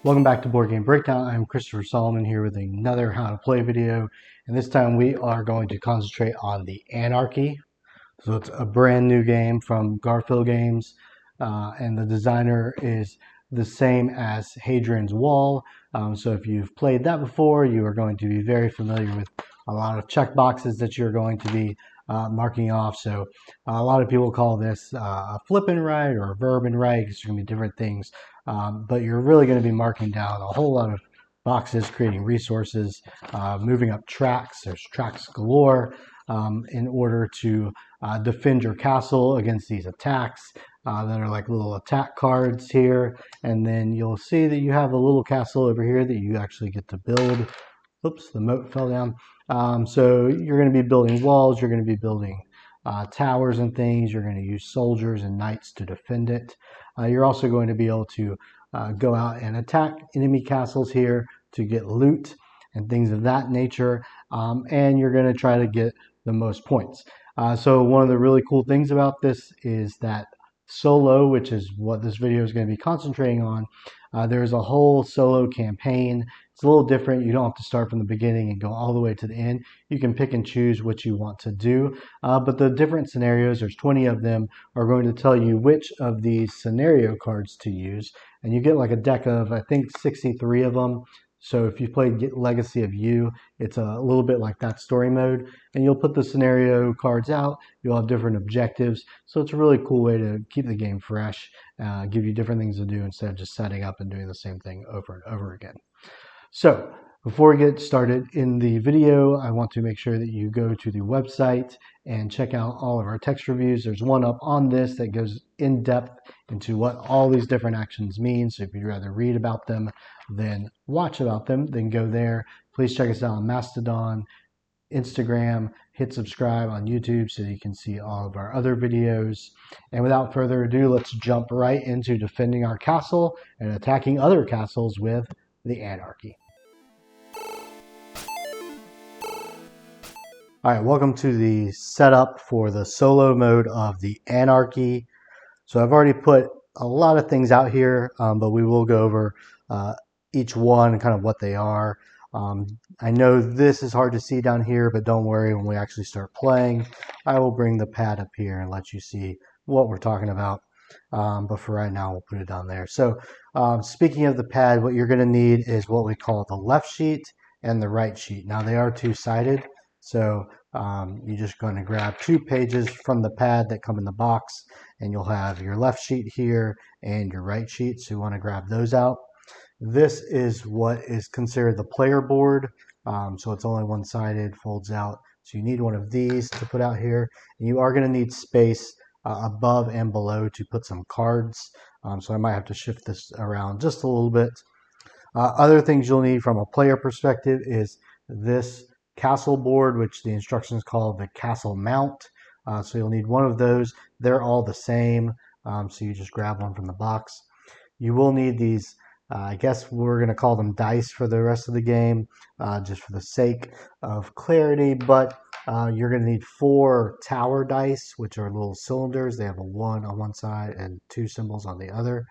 Welcome back to Board Game Breakdown. I'm Kristofer Solomon here with another how to play video, and this time we are going to concentrate on the Anarchy. So it's a brand new game from Garfield Games, and the designer is the same as Hadrian's Wall. So if you've played that before, you are going to be very familiar with a lot of check boxes that you're going to be marking off. So a lot of people call this a flip-and-write or a verb-and-write because there's going to be different things. But you're really going to be marking down a whole lot of boxes, creating resources, moving up tracks. There's tracks galore in order to defend your castle against these attacks that are like little attack cards here. And then you'll see that you have a little castle over here that you actually get to build. Oops, the moat fell down. So you're going to be building walls, you're going to be building towers and things, you're going to use soldiers and knights to defend it. You're also going to be able to go out and attack enemy castles here to get loot and things of that nature. And you're going to try to get the most points. So one of the really cool things about this is that solo, which is what this video is going to be concentrating on, there's a whole solo campaign. It's a little different. You don't have to start from the beginning and go all the way to the end. You can pick and choose what you want to do. But the different scenarios, there's 20 of them, are going to tell you which of these scenario cards to use. And you get like a deck of, I think, 63 of them. So if you've played Legacy of You, it's a little bit like that story mode. And you'll put the scenario cards out. You'll have different objectives. So it's a really cool way to keep the game fresh, give you different things to do instead of just setting up and doing the same thing over and over again. So before we get started in the video, I want to make sure that you go to the website and check out all of our text reviews. There's one up on this that goes in depth into what all these different actions mean. So if you'd rather read about them than watch about them, then go there. Please check us out on Mastodon, Instagram, hit subscribe on YouTube so you can see all of our other videos. And without further ado, let's jump right into defending our castle and attacking other castles with the Anarchy. All right, welcome to the setup for the solo mode of the Anarchy. So I've already put a lot of things out here, but we will go over each one and kind of what they are. I know this is hard to see down here, but don't worry, when we actually start playing, I will bring the pad up here and let you see what we're talking about. But for right now, we'll put it down there. So speaking of the pad, what you're going to need is what we call the left sheet and the right sheet. Now they are two-sided, so you're just going to grab 2 pages from the pad that come in the box, and you'll have your left sheet here and your right sheet, so you want to grab those out. This is what is considered the player board, so it's only one-sided, folds out. So you need one of these to put out here, and you are going to need space above and below to put some cards. So I might have to shift this around just a little bit. Other things you'll need from a player perspective is this castle board, which the instructions call the castle mount. So you'll need one of those. They're all the same, so you just grab one from the box. You will need these, I guess we're going to call them dice for the rest of the game, just for the sake of clarity, but you're going to need 4 tower dice, which are little cylinders. They have a 1 on one side and 2 symbols on the other.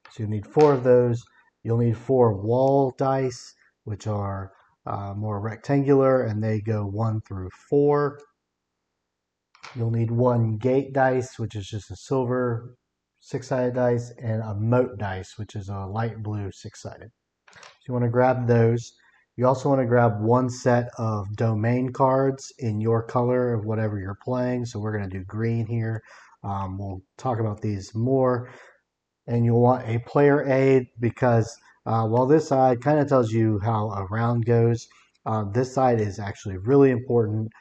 So you'll need 4 of those. You'll need 4 wall dice, which are more rectangular, and they go 1 through 4. You'll need 1 gate dice, which is just a silver 6-sided dice, and a moat dice, which is a light blue 6-sided. So you want to grab those. You also want to grab 1 set of domain cards in your color of whatever you're playing. So we're going to do green here. We'll talk about these more. And you'll want a player aid because while this side kind of tells you how a round goes, this side is actually really important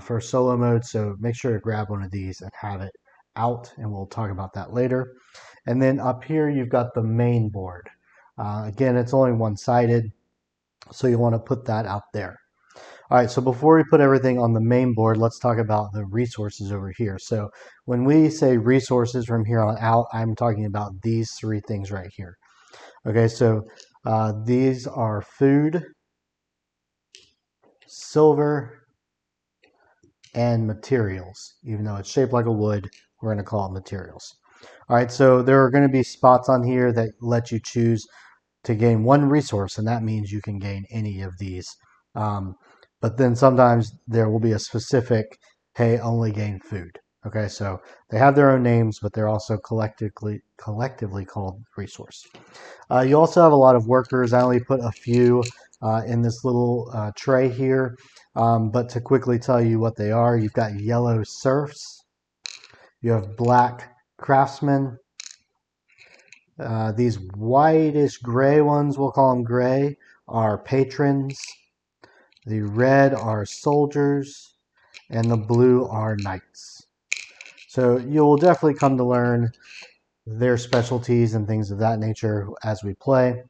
for solo mode. So make sure to grab one of these and have it out, and we'll talk about that later. And then up here you've got the main board. Again, it's only one-sided, so you want to put that out there. All right, so before we put everything on the main board, let's talk about the resources over here. So when we say resources from here on out, I'm talking about these 3 things right here. Okay, so these are food, silver, and materials. Even though it's shaped like a wood, we're going to call it materials. All right, so there are going to be spots on here that let you choose to gain one resource, and that means you can gain any of these. But then sometimes there will be a specific, hey, only gain food. Okay, so they have their own names, but they're also collectively called resource. You also have a lot of workers. I only put a few in this little tray here, but to quickly tell you what they are, you've got yellow serfs, you have black craftsmen, these whitish gray ones, we'll call them gray, are patrons, the red are soldiers, and the blue are knights. So you'll definitely come to learn their specialties and things of that nature as we play.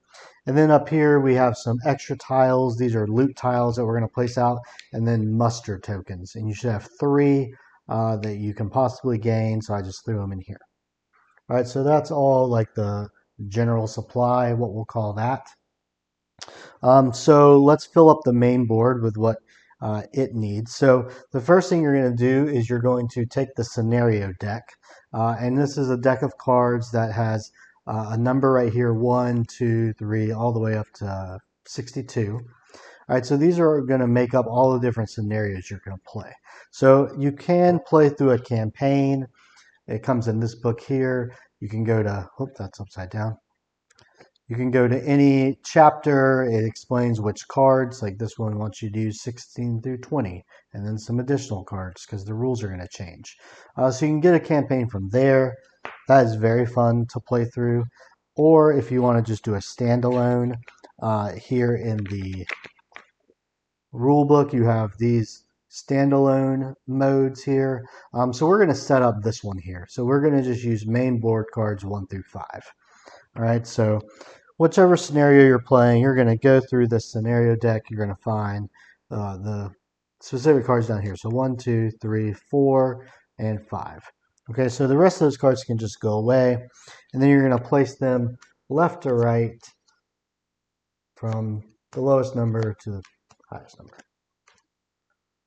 And then up here we have some extra tiles. These are loot tiles that we're going to place out, and then muster tokens. And you should have 3 that you can possibly gain, so I just threw them in here. All right, so that's all like the general supply, what we'll call that. So let's fill up the main board with what it needs. So the first thing you're going to do is you're going to take the scenario deck. And this is a deck of cards that has a number right here, 1, 2, 3, all the way up to 62. All right, so these are going to make up all the different scenarios you're going to play. So you can play through a campaign. It comes in this book here. You can go to, that's upside down. You can go to any chapter. It explains which cards, like this one wants you to use 16 through 20, and then some additional cards because the rules are going to change. So you can get a campaign from there. That is very fun to play through. Or if you want to just do a standalone, here in the rule book, you have these standalone modes here. So we're going to set up this one here. So we're going to just use main board cards 1 through 5. All right, so whichever scenario you're playing, you're going to go through the scenario deck. You're going to find the specific cards down here. So 1, 2, 3, 4, and 5. Okay, so the rest of those cards can just go away. And then you're going to place them left to right from the lowest number to the highest number.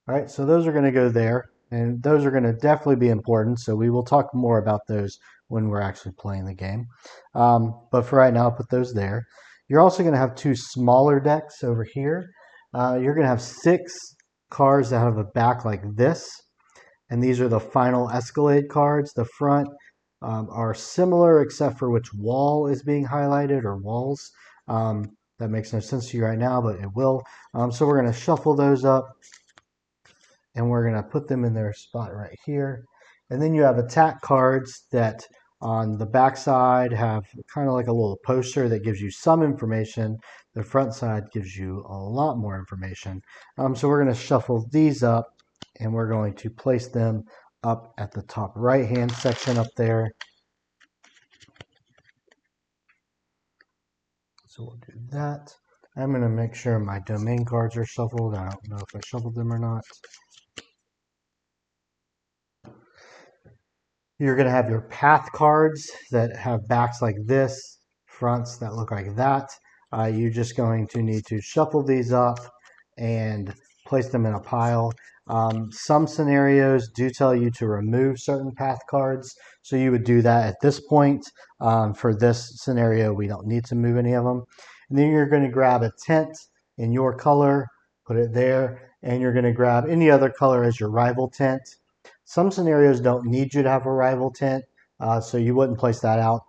All right, so those are going to go there. And those are going to definitely be important. So we will talk more about those when we're actually playing the game. But for right now, I'll put those there. You're also going to have 2 smaller decks over here. You're going to have 6 cards that have a back like this. And these are the final Escalade cards. The front are similar except for which wall is being highlighted, or walls. That makes no sense to you right now, but it will. So we're going to shuffle those up, and we're going to put them in their spot right here. And then you have attack cards that on the back side have kind of like a little poster that gives you some information. The front side gives you a lot more information. So we're going to shuffle these up, and we're going to place them up at the top right-hand section up there. So we'll do that. I'm going to make sure my domain cards are shuffled. I don't know if I shuffled them or not. You're going to have your path cards that have backs like this, fronts that look like that. You're just going to need to shuffle these up and place them in a pile. Some scenarios do tell you to remove certain path cards, so you would do that at this point. For this scenario, we don't need to move any of them. And then you're going to grab a tent in your color, put it there, and you're going to grab any other color as your rival tent. Some scenarios don't need you to have a rival tent, so you wouldn't place that out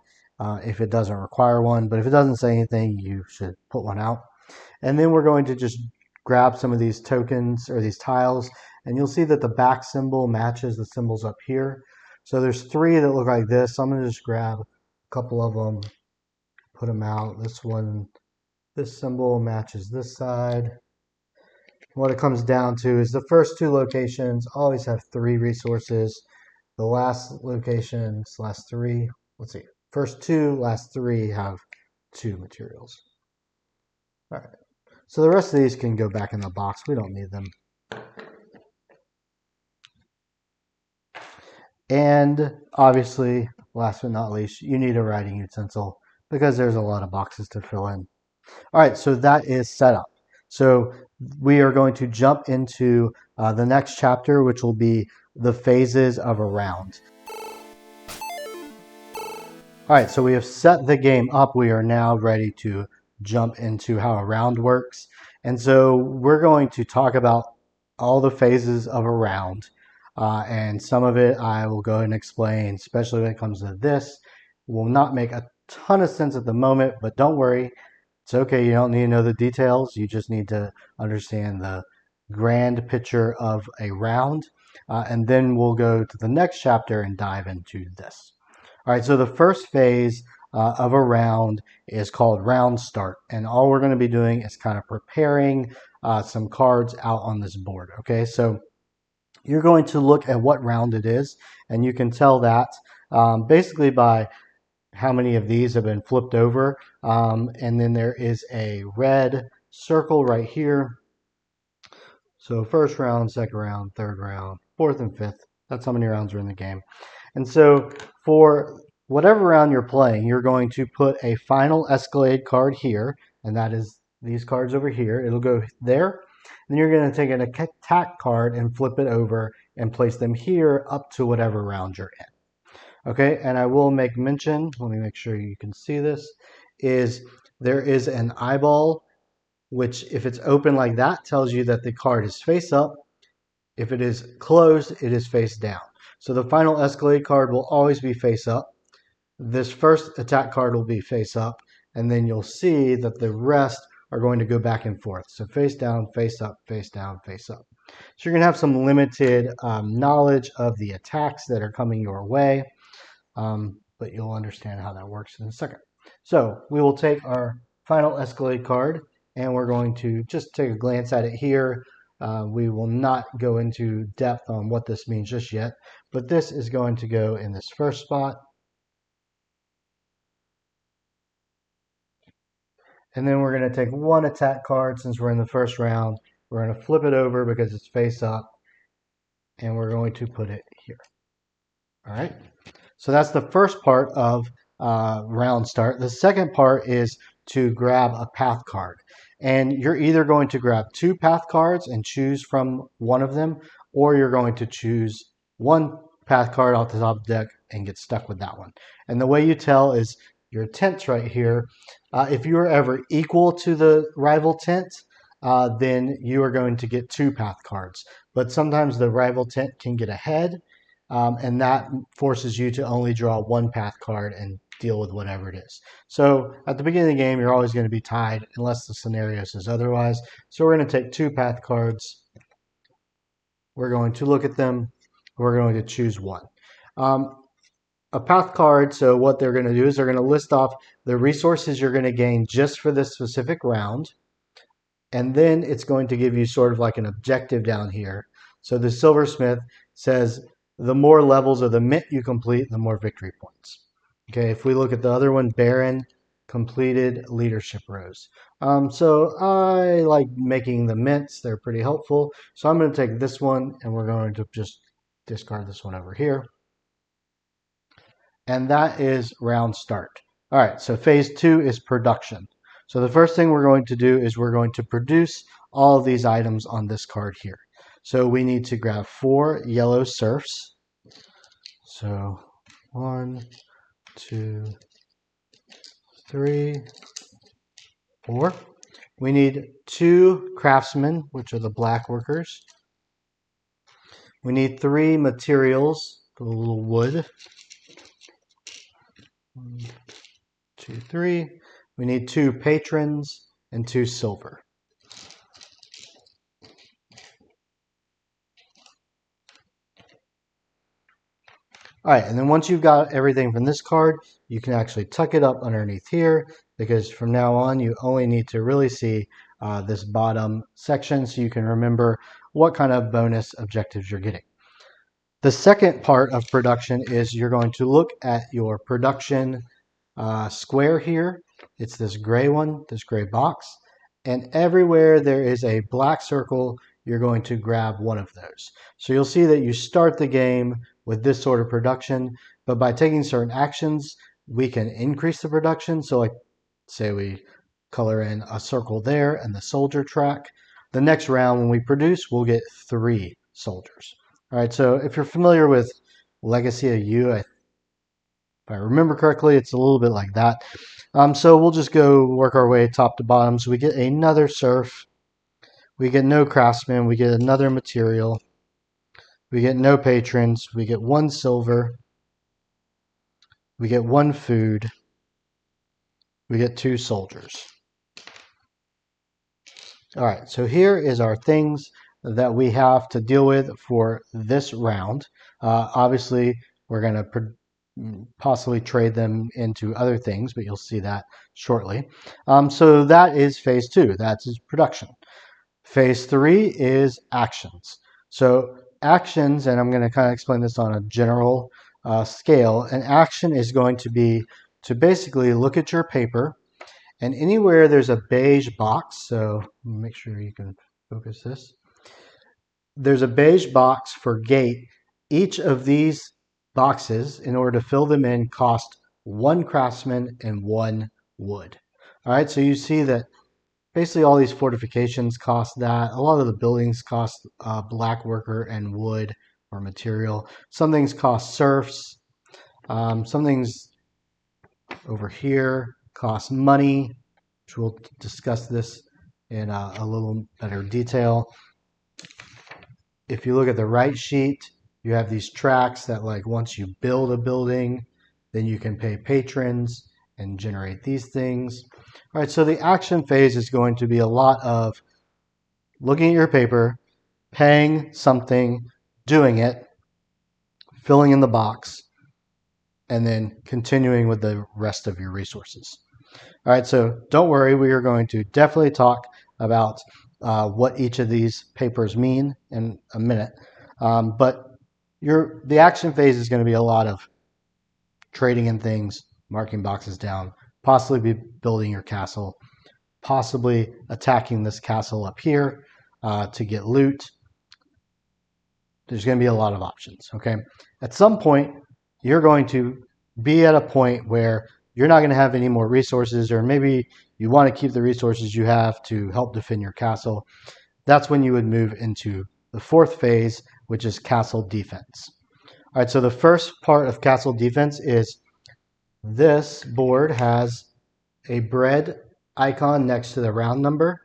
if it doesn't require one. But if it doesn't say anything, you should put one out. And then we're going to just grab some of these tokens or these tiles, and you'll see that the back symbol matches the symbols up here. So there's 3 that look like this. So I'm going to just grab a couple of them, put them out. This one, this symbol matches this side. What it comes down to is the first 2 locations always have 3 resources. The last locations, last 3, let's see, first 2, last 3 have 2 materials. All right, so the rest of these can go back in the box. We don't need them. And obviously, last but not least, you need a writing utensil because there's a lot of boxes to fill in. All right, so that is set up. So we are going to jump into the next chapter, which will be the phases of a round. All right, so we have set the game up. We are now ready to jump into how a round works. And so we're going to talk about all the phases of a round. And some of it I will go and explain, especially when it comes to this. Will not make a ton of sense at the moment, but don't worry. It's okay. You don't need to know the details. You just need to understand the grand picture of a round. And then we'll go to the next chapter and dive into this. All right, so the first phase of a round is called round start. And all we're going to be doing is kind of preparing some cards out on this board. Okay, so you're going to look at what round it is, and you can tell that basically by how many of these have been flipped over. And then there is a red circle right here. So first round, second round, third round, fourth and fifth. That's how many rounds are in the game. And so for whatever round you're playing, you're going to put a final Escalade card here, and that is these cards over here. It'll go there. Then you're going to take an attack card and flip it over and place them here up to whatever round you're in. Okay, and I will make mention, let me make sure you can see this, is there is an eyeball, which if it's open like that, tells you that the card is face up. If it is closed, it is face down. So the final Escalade card will always be face up. This first attack card will be face up, and then you'll see that the rest are going to go back and forth. So face down, face up, face down, face up. So you're going to have some limited knowledge of the attacks that are coming your way, but you'll understand how that works in a second. So we will take our final Escalade card, and we're going to just take a glance at it here. We will not go into depth on what this means just yet, but this is going to go in this first spot. And then we're going to take one attack card since we're in the first round. We're going to flip it over because it's face up, and we're going to put it here. All right. So that's the first part of round start. The second part is to grab a path card. And you're either going to grab two path cards and choose from one of them, or you're going to choose one path card off the top of the deck and get stuck with that one. And the way you tell is your tents right here. If you are ever equal to the rival tent, then you are going to get two path cards. But sometimes the rival tent can get ahead, and that forces you to only draw one path card and deal with whatever it is. So at the beginning of the game, you're always going to be tied unless the scenario says otherwise. So we're going to take two path cards. We're going to look at them. We're going to choose one. A path card, so what they're going to do is they're going to list off the resources you're going to gain just for this specific round. And then it's going to give you sort of like an objective down here. So the silversmith says the more levels of the mint you complete, the more victory points. Okay, if we look at the other one, Baron, completed leadership rows. So I like making the mints. They're pretty helpful. So I'm going to take this one, and we're going to just discard this one over here. And that is round start. All right, so phase two is production. So the first thing we're going to do is we're going to produce all of these items on this card here. So we need to grab 4 yellow serfs. So 1, 2, 3, 4. We need 2 craftsmen, which are the black workers. We need 3 materials, the little wood. 1, 2, 3. We need 2 patrons and 2 silver. All right, and then once you've got everything from this card, you can actually tuck it up underneath here, because from now on you only need to really see this bottom section so you can remember what kind of bonus objectives you're getting. The second part of production is you're going to look at your production square here. It's this gray one, this gray box, and everywhere there is a black circle, you're going to grab one of those. So you'll see that you start the game with this sort of production, but by taking certain actions, we can increase the production. So like, say we color in a circle there and the soldier track. The next round when we produce, we'll get 3 soldiers. All right, so if you're familiar with Legacy of You, If I remember correctly, it's a little bit like that. So we'll just go work our way top to bottom. So we get another serf. We get no craftsman. We get another material. We get no patrons. We get 1 silver. We get 1 food. We get 2 soldiers. All right, so here is our things that we have to deal with for this round. Obviously, we're going to possibly trade them into other things, but you'll see that shortly. So that is phase 2. That's production. Phase 3 is actions. So actions, and I'm going to kind of explain this on a general scale. An action is going to be to basically look at your paper, and anywhere there's a beige box, so make sure you can focus this. There's a beige box for gate. Each of these boxes, in order to fill them in, cost 1 craftsman and 1 wood. All right, so you see that basically all these fortifications cost that. A lot of the buildings cost black worker and wood or material. Some things cost serfs. Some things over here cost money, which we'll discuss this in a little better detail. If you look at the right sheet, you have these tracks that, like, once you build a building, then you can pay patrons and generate these things. All right, so the action phase is going to be a lot of looking at your paper, paying something, doing it, filling in the box, and then continuing with the rest of your resources. All right, so don't worry, we are going to definitely talk about what each of these papers mean in a minute. But the action phase is going to be a lot of trading in things, marking boxes down, possibly be building your castle, possibly attacking this castle up here to get loot. There's going to be a lot of options, okay? At some point, you're going to be at a point where you're not going to have any more resources, or maybe you want to keep the resources you have to help defend your castle. That's when you would move into the 4th phase, which is castle defense. All right, so the first part of castle defense is this board has a bread icon next to the round number,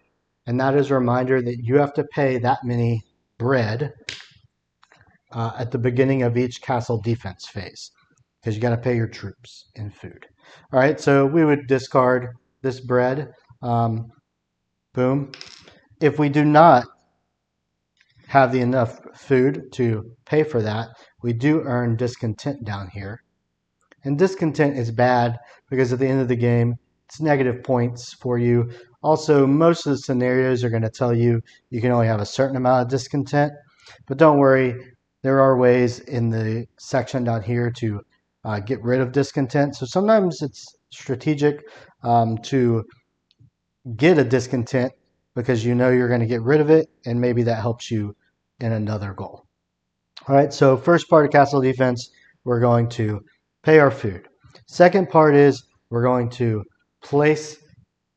and that is a reminder that you have to pay that many bread at the beginning of each castle defense phase, because you got to pay your troops in food. All right, so we would discard this bread. Boom. If we do not have enough food to pay for that, we do earn discontent down here. And discontent is bad because at the end of the game, it's negative points for you. Also, most of the scenarios are going to tell you you can only have a certain amount of discontent. But don't worry, there are ways in the section down here to get rid of discontent. So sometimes it's strategic to get a discontent because you know you're going to get rid of it, and maybe that helps you in another goal. All right, so first part of castle defense, we're going to pay our food. Second part is we're going to place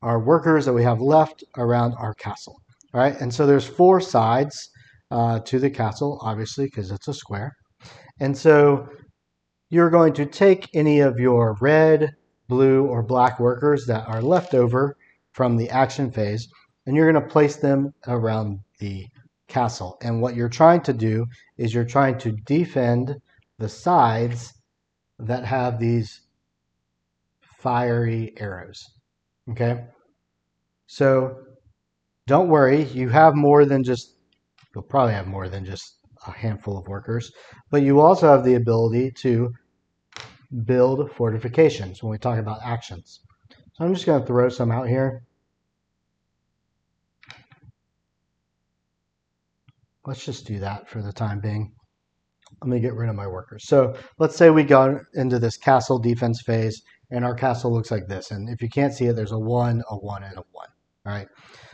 our workers that we have left around our castle. All right, and so there's 4 sides to the castle, obviously, because it's a square. And so you're going to take any of your red, blue, or black workers that are left over from the action phase, and you're going to place them around the castle. And what you're trying to do is you're trying to defend the sides that have these fiery arrows. Okay? So don't worry, you'll probably have more than just a handful of workers, but you also have the ability to build fortifications when we talk about actions. So I'm just going to throw some out here. Let's just do that for the time being. Let me get rid of my workers. So let's say we go into this castle defense phase, and our castle looks like this. And if you can't see it, there's a 1, a 1, and a 1. All right.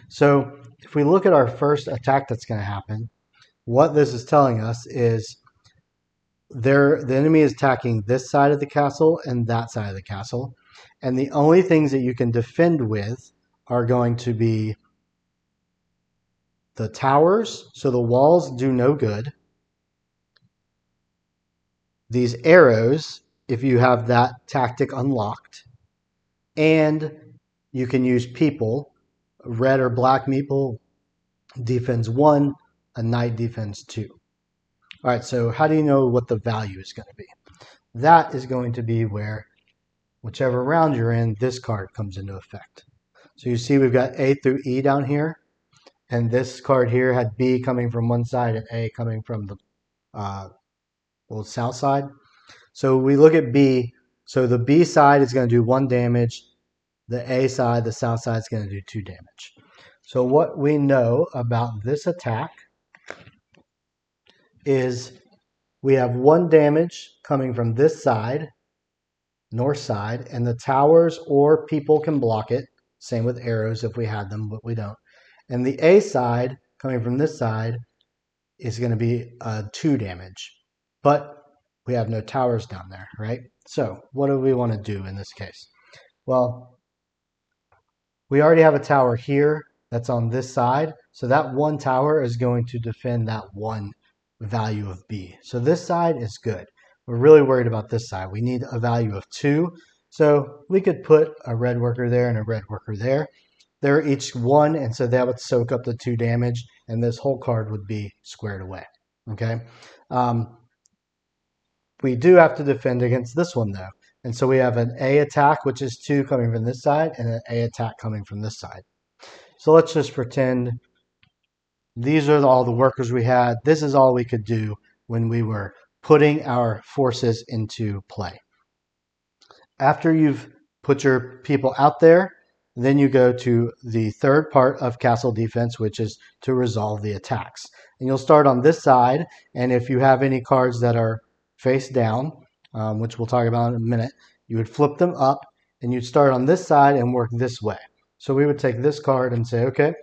So if we look at our first attack that's going to happen, what this is telling us is the enemy is attacking this side of the castle and that side of the castle. And the only things that you can defend with are going to be the towers. So the walls do no good. These arrows if you have that tactic unlocked. And you can use people. Red or black meeple defends 1, a knight defends 2. All right, so how do you know what the value is going to be? That is going to be where, whichever round you're in, this card comes into effect. So you see we've got A through E down here, and this card here had B coming from one side and A coming from the south side. So we look at B. So the B side is going to do 1 damage. The A side, the south side, is going to do 2 damage. So what we know about this attack is we have 1 damage coming from this side, north side, and the towers or people can block it. Same with arrows if we had them, but we don't. And the A side coming from this side is going to be 2 damage. But we have no towers down there, right? So what do we want to do in this case? Well, we already have a tower here that's on this side. So that 1 tower is going to defend that 1 value of B. So this side is good. We're really worried about this side. We need a value of 2. So we could put a red worker there and a red worker there. They're each 1, and so that would soak up the 2 damage, and this whole card would be squared away. Okay. We do have to defend against this one, though. And so we have an A attack, which is 2 coming from this side, and an A attack coming from this side. So let's just pretend these are all the workers we had. This is all we could do when we were putting our forces into play. After you've put your people out there, then you go to the third part of castle defense, which is to resolve the attacks. And you'll start on this side, and if you have any cards that are face down, which we'll talk about in a minute, you would flip them up, and you'd start on this side and work this way. So we would take this card and say, okay,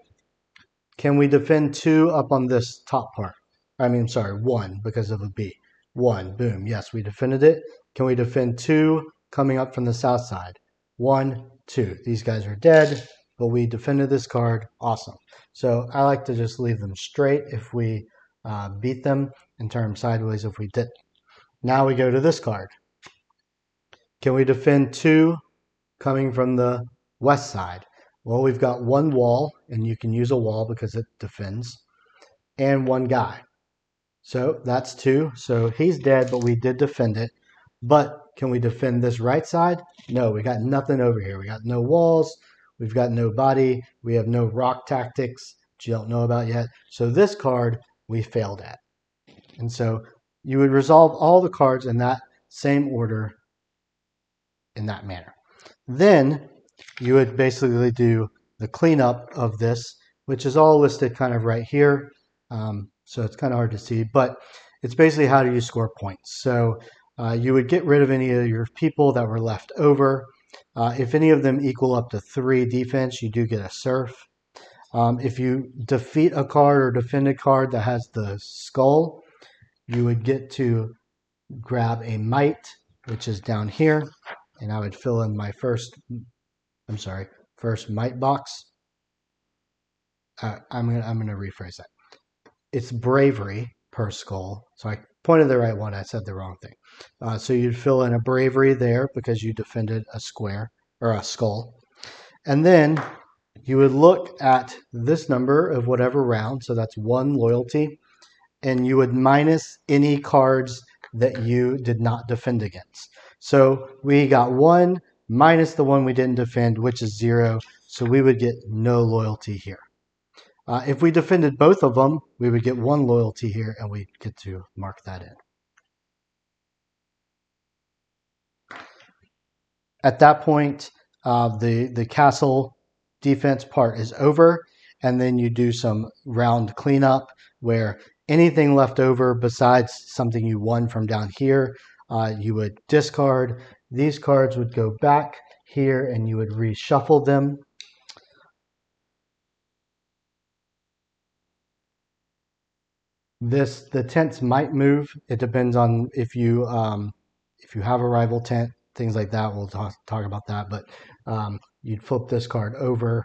can we defend 2 up on this top part? I mean, sorry, 1 because of a B. 1, boom, yes, we defended it. Can we defend 2 coming up from the south side? 1, 2. These guys are dead, but we defended this card. Awesome. So I like to just leave them straight if we beat them and turn them sideways if we didn't. Now we go to this card. Can we defend 2 coming from the west side? Well, we've got 1 wall, and you can use a wall because it defends, and 1 guy. So that's 2. So he's dead, but we did defend it. But can we defend this right side? No, we got nothing over here. We got no walls. We've got no body. We have no rock tactics, which you don't know about yet. So this card we failed at. And so you would resolve all the cards in that same order in that manner. Then you would basically do the cleanup of this, which is all listed kind of right here. So it's kind of hard to see, but it's basically how do you score points. So you would get rid of any of your people that were left over. If any of them equal up to 3 defense, you do get a serf. If you defeat a card or defend a card that has the skull, you would get to grab a might, which is down here, and I would fill in my first might box. I'm gonna rephrase that. It's bravery per skull. So I pointed the right one. I said the wrong thing. So you'd fill in a bravery there because you defended a square or a skull. And then you would look at this number of whatever round. So that's 1 loyalty. And you would minus any cards that you did not defend against. So we got 1 minus the 1 we didn't defend, which is 0. So we would get no loyalty here. If we defended both of them, we would get 1 loyalty here, and we get to mark that in. At that point, the castle defense part is over, and then you do some round cleanup where anything left over besides something you won from down here, you would discard. These cards would go back here, and you would reshuffle them. The tents might move. It depends on if you have a rival tent, things like that. We'll talk about that. But you'd flip this card over,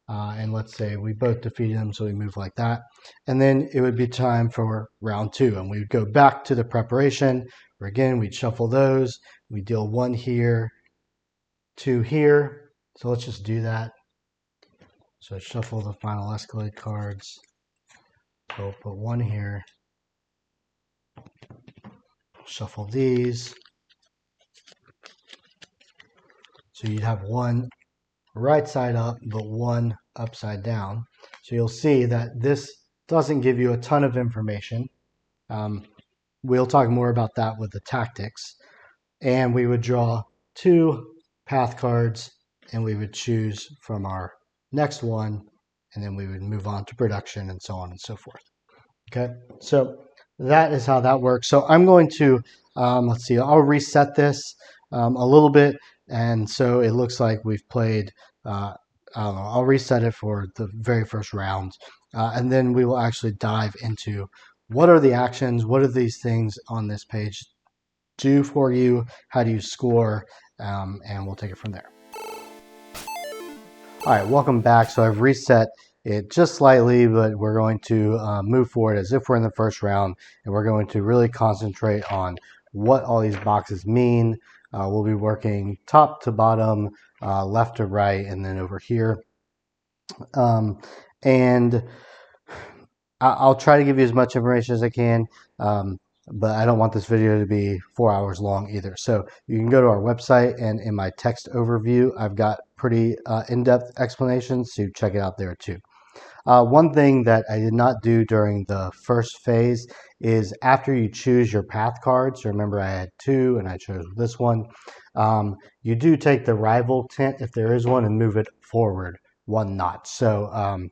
and let's say we both defeated them, so we move like that. And then it would be time for round 2, and we would go back to the preparation, where again, we'd shuffle those. We deal 1 here, 2 here. So let's just do that. So shuffle the final escalade cards. So we'll put 1 here. Shuffle these. So you'd have 1 right side up, but 1 upside down. So you'll see that this doesn't give you a ton of information. We'll talk more about that with the tactics. And we would draw 2 path cards, and we would choose from our next one, and then we would move on to production and so on and so forth. Okay, so that is how that works. So I'm going to, let's see, I'll reset this a little bit. And so it looks like we've played, I don't know, I'll reset it for the very first round. And then we will actually dive into what are the actions, what are these things on this page do for you, how do you score, and we'll take it from there. All right, welcome back. So I've reset it just slightly, but we're going to move forward as if we're in the first round, and we're going to really concentrate on what all these boxes mean. We'll be working top to bottom, left to right, and then over here. And I'll try to give you as much information as I can, but I don't want this video to be 4 hours long either. So you can go to our website, and in my text overview, I've got pretty in-depth explanations, so check it out there too. One thing that I did not do during the first phase is after you choose your path cards, remember I had 2 and I chose this one, you do take the rival tent, if there is one, and move it forward 1 notch. So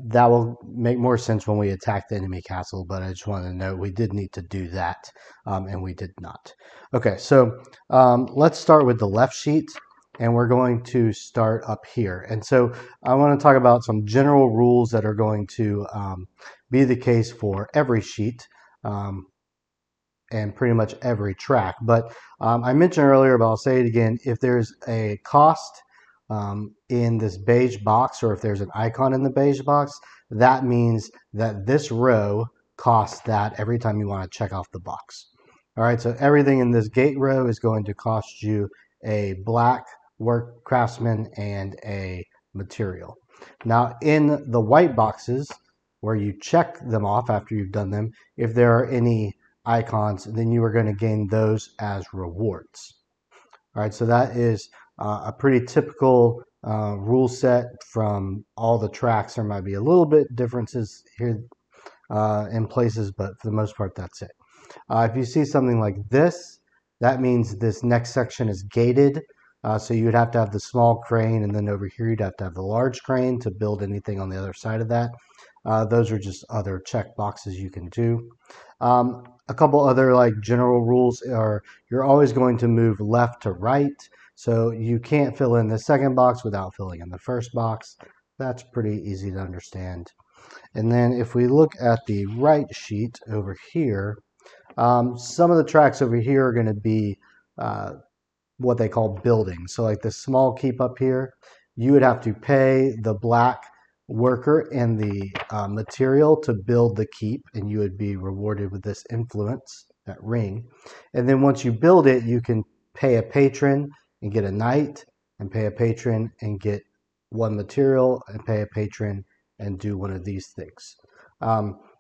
that will make more sense when we attack the enemy castle, but I just wanted to note we did need to do that, and we did not. Okay, so let's start with the left sheet, and we're going to start up here. And so I want to talk about some general rules that are going to be the case for every sheet and pretty much every track. But I mentioned earlier, but I'll say it again, if there's a cost in this beige box, or if there's an icon in the beige box, that means that this row costs that every time you want to check off the box. All right, so everything in this gate row is going to cost you a black work craftsman and a material. Now in the white boxes, where you check them off after you've done them, if there are any icons, then you are going to gain those as rewards. All right, so that is a pretty typical rule set from all the tracks. There might be a little bit differences here in places, but for the most part, that's it. If you see something like this, that means this next section is gated. So you would have to have the small crane, and then over here you'd have to have the large crane to build anything on the other side of that. Those are just other check boxes you can do. A couple other like general rules are you're always going to move left to right. So you can't fill in the second box without filling in the first box. That's pretty easy to understand. And then if we look at the right sheet over here, some of the tracks over here are going to be what they call buildings. So like the small keep up here, you would have to pay the black worker and the material to build the keep, and you would be rewarded with this influence, that ring. And then once you build it, you can pay a patron and get a knight, and pay a patron and get 1 material, and pay a patron and do one of these things.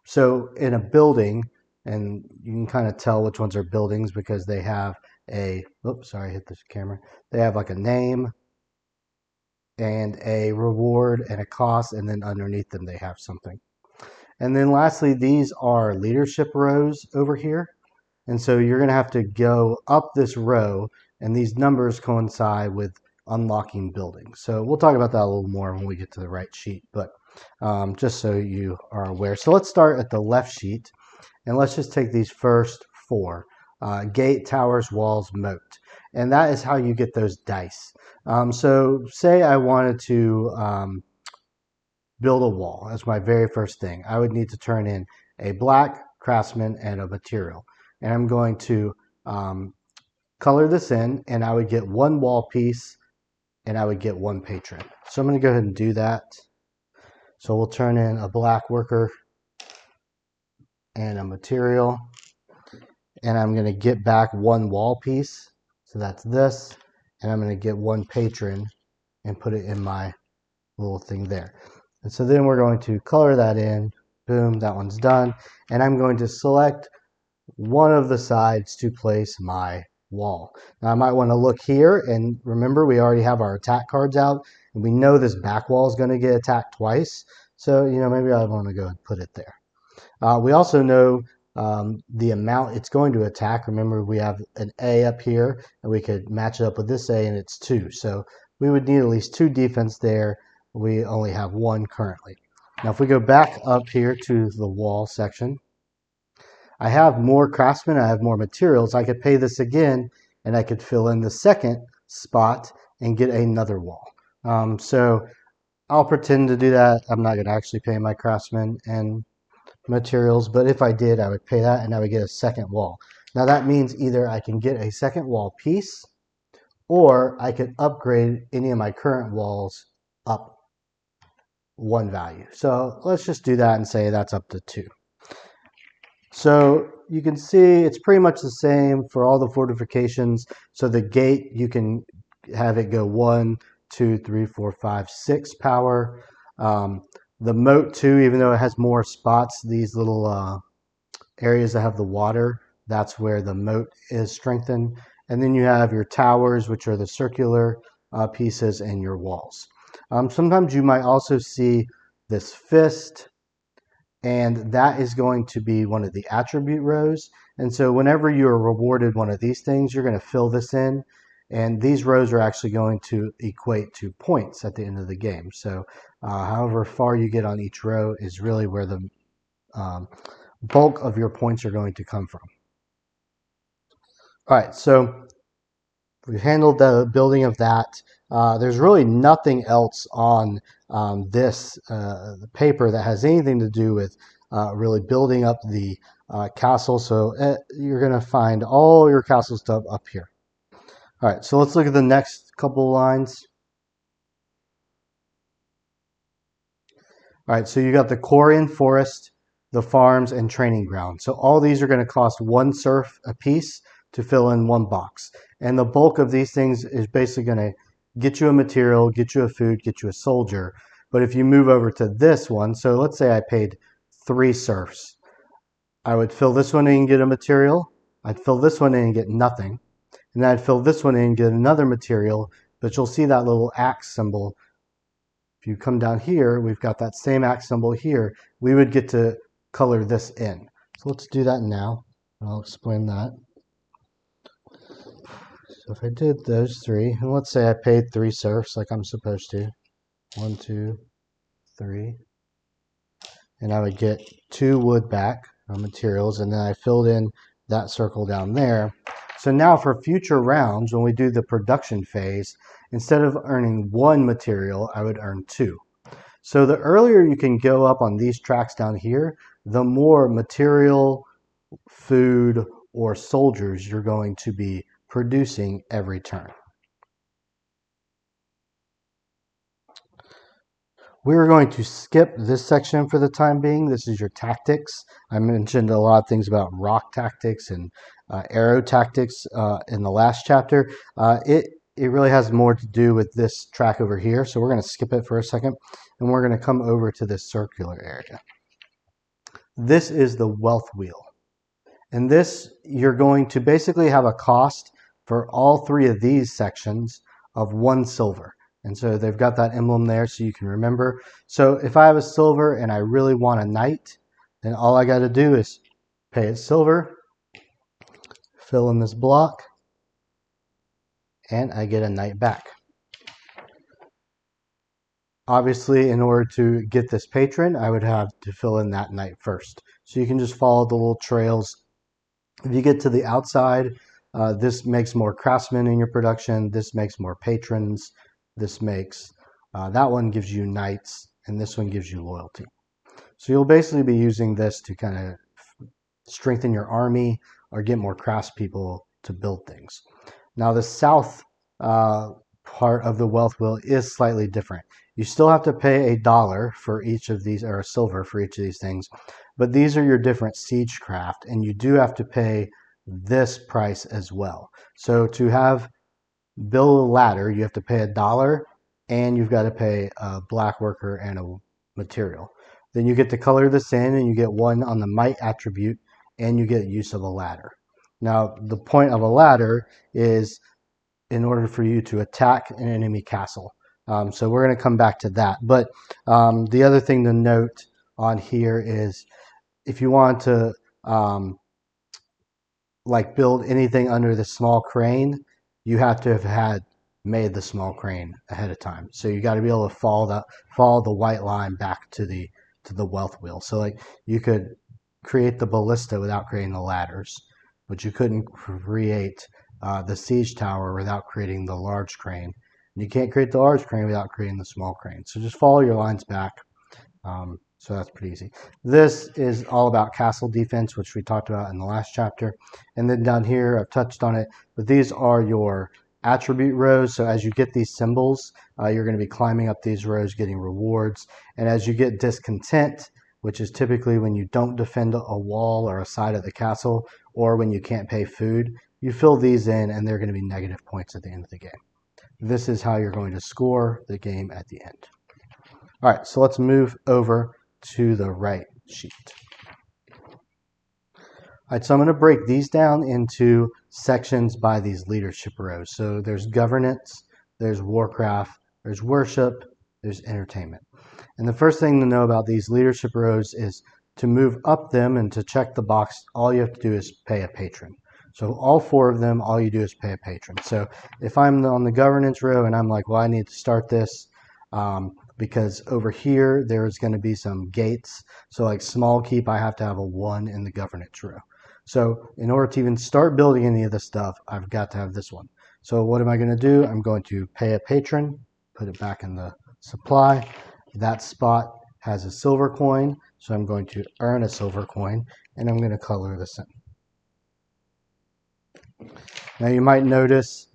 So in a building, and you can kind of tell which ones are buildings because they have a, oops, sorry, I hit this camera. They have like a name and a reward and a cost, and then underneath them they have something. And then lastly, these are leadership rows over here. And so you're going to have to go up this row, and these numbers coincide with unlocking buildings. So we'll talk about that a little more when we get to the right sheet, but just so you are aware. So let's start at the left sheet, and let's just take these first 4. Gate, towers, walls, moat. And that is how you get those dice. So say I wanted to build a wall as my very first thing. I would need to turn in a black craftsman and a material. And I'm going to color this in, and I would get 1 wall piece, and I would get 1 patron. So I'm going to go ahead and do that. So we'll turn in a black worker and a material. and I'm going to get back one wall piece. So that's this, and I'm going to get one patron and put it in my little thing there. And so then we're going to color that in. Boom, that one's done. And I'm going to select one of the sides to place my wall. Now I might want to look here, and remember we already have our attack cards out, and we know this back wall is going to get attacked twice. So, maybe I want to go and put it there. We also know the amount it's going to attack. Remember, we have an A up here, and we could match it up with this A, and it's 2. So we would need at least 2 defense there. We only have 1 currently. Now, if we go back up here to the wall section, I have more craftsmen, I have more materials. I could pay this again, and I could fill in the second spot and get another wall. So I'll pretend to do that. I'm not going to actually pay my craftsmen and materials, but if I did, I would pay that and I would get a second wall. Now that means either I can get a second wall piece, or I could upgrade any of my current walls up 1 value. So let's just do that and say that's up to 2. So you can see it's pretty much the same for all the fortifications. So the gate, you can have it go 1, 2, 3, 4, 5, 6 power. The moat too, even though it has more spots, these little areas that have the water, that's where the moat is strengthened. And then you have your towers, which are the circular pieces, and your walls. Sometimes you might also see this fist, and that is going to be one of the attribute rows. And so whenever you are rewarded one of these things, you're going to fill this in. And these rows are actually going to equate to points at the end of the game. So however far you get on each row is really where the bulk of your points are going to come from. All right, so we've handled the building of that. There's really nothing else on this paper that has anything to do with really building up the castle. So you're going to find all your castle stuff up here. All right, so let's look at the next couple lines. All right, so you got the Quarian Forest, the farms, and training ground. So all these are going to cost 1 serf a piece to fill in 1 box. And the bulk of these things is basically going to get you a material, get you a food, get you a soldier. But if you move over to this one, so let's say I paid 3 serfs. I would fill this one in and get a material. I'd fill this one in and get nothing. And then I'd fill this one in and get another material, but you'll see that little axe symbol. If you come down here, we've got that same axe symbol here. We would get to color this in. So let's do that now. I'll explain that. So if I did those 3, and let's say I paid 3 serfs like I'm supposed to. 1, 2, 3. And I would get 2 wood back on materials, and then I filled in that circle down there. So now for future rounds, when we do the production phase, instead of earning 1 material, I would earn 2. So the earlier you can go up on these tracks down here, the more material, food, or soldiers you're going to be producing every turn. We're going to skip this section for the time being. This is your tactics. I mentioned a lot of things about rock tactics and arrow tactics in the last chapter. It really has more to do with this track over here. So we're going to skip it for a second, and we're going to come over to this circular area. This is the wealth wheel. And this, you're going to basically have a cost for all 3 of these sections of 1 silver. And so they've got that emblem there so you can remember. So if I have a silver and I really want a knight, then all I got to do is pay it silver, fill in this block, and I get a knight back. Obviously, in order to get this patron, I would have to fill in that knight first. So you can just follow the little trails. If you get to the outside, this makes more craftsmen in your production. This makes more patrons. This makes, that one gives you knights, and this one gives you loyalty. So you'll basically be using this to kind of strengthen your army or get more craftspeople to build things. Now the south part of the wealth wheel is slightly different. You still have to pay $1 for each of these, or a silver for each of these things, but these are your different siege craft, and you do have to pay this price as well. So to have build a ladder, you have to pay $1 and you've got to pay a black worker and a material. Then you get to color this in and you get 1 on the might attribute and you get use of a ladder. Now, the point of a ladder is in order for you to attack an enemy castle. So we're going to come back to that. But the other thing to note on here is if you want to like build anything under the small crane, you have to have had made the small crane ahead of time. So you got to be able to follow the white line back to the wealth wheel. So like you could create the ballista without creating the ladders, but you couldn't create the siege tower without creating the large crane. And you can't create the large crane without creating the small crane. So just follow your lines back. So that's pretty easy. This is all about castle defense, which we talked about in the last chapter. And then down here, I've touched on it, but these are your attribute rows. So as you get these symbols, you're going to be climbing up these rows, getting rewards. And as you get discontent, which is typically when you don't defend a wall or a side of the castle, or when you can't pay food, you fill these in and they're going to be negative points at the end of the game. This is how you're going to score the game at the end. All right, so let's move over to the right sheet. All right, so I'm going to break these down into sections by these leadership rows. So there's governance, there's warcraft, there's worship, there's entertainment. And the first thing to know about these leadership rows is to move up them and to check the box, all you have to do is pay a patron. So all 4 of them, all you do is pay a patron. So if I'm on the governance row and I'm like, well, I need to start this, because over here there's going to be some gates. So like small keep, I have to have a 1 in the governance row. So in order to even start building any of this stuff, I've got to have this one. So what am I going to do? I'm going to pay a patron, put it back in the supply. That spot has a silver coin, so I'm going to earn a silver coin, and I'm going to color this in. Now you might notice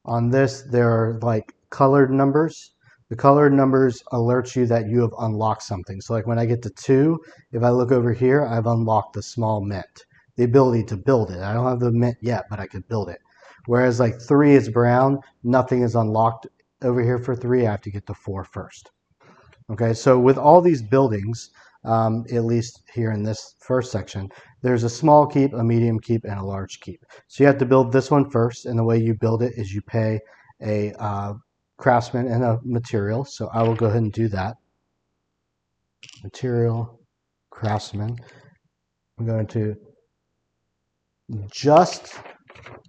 on this there are like colored numbers. The colored numbers alert you that you have unlocked something. So like when I get to 2, if I look over here, I've unlocked the small mint, the ability to build it. I don't have the mint yet, but I could build it. Whereas like 3 is brown, nothing is unlocked over here for 3. I have to get to 4 first. Okay, so with all these buildings, at least here in this first section, there's a small keep, a medium keep, and a large keep. So you have to build this one first, and the way you build it is you pay a craftsman and a material. So I will go ahead and do that. Material, craftsman. I'm going to just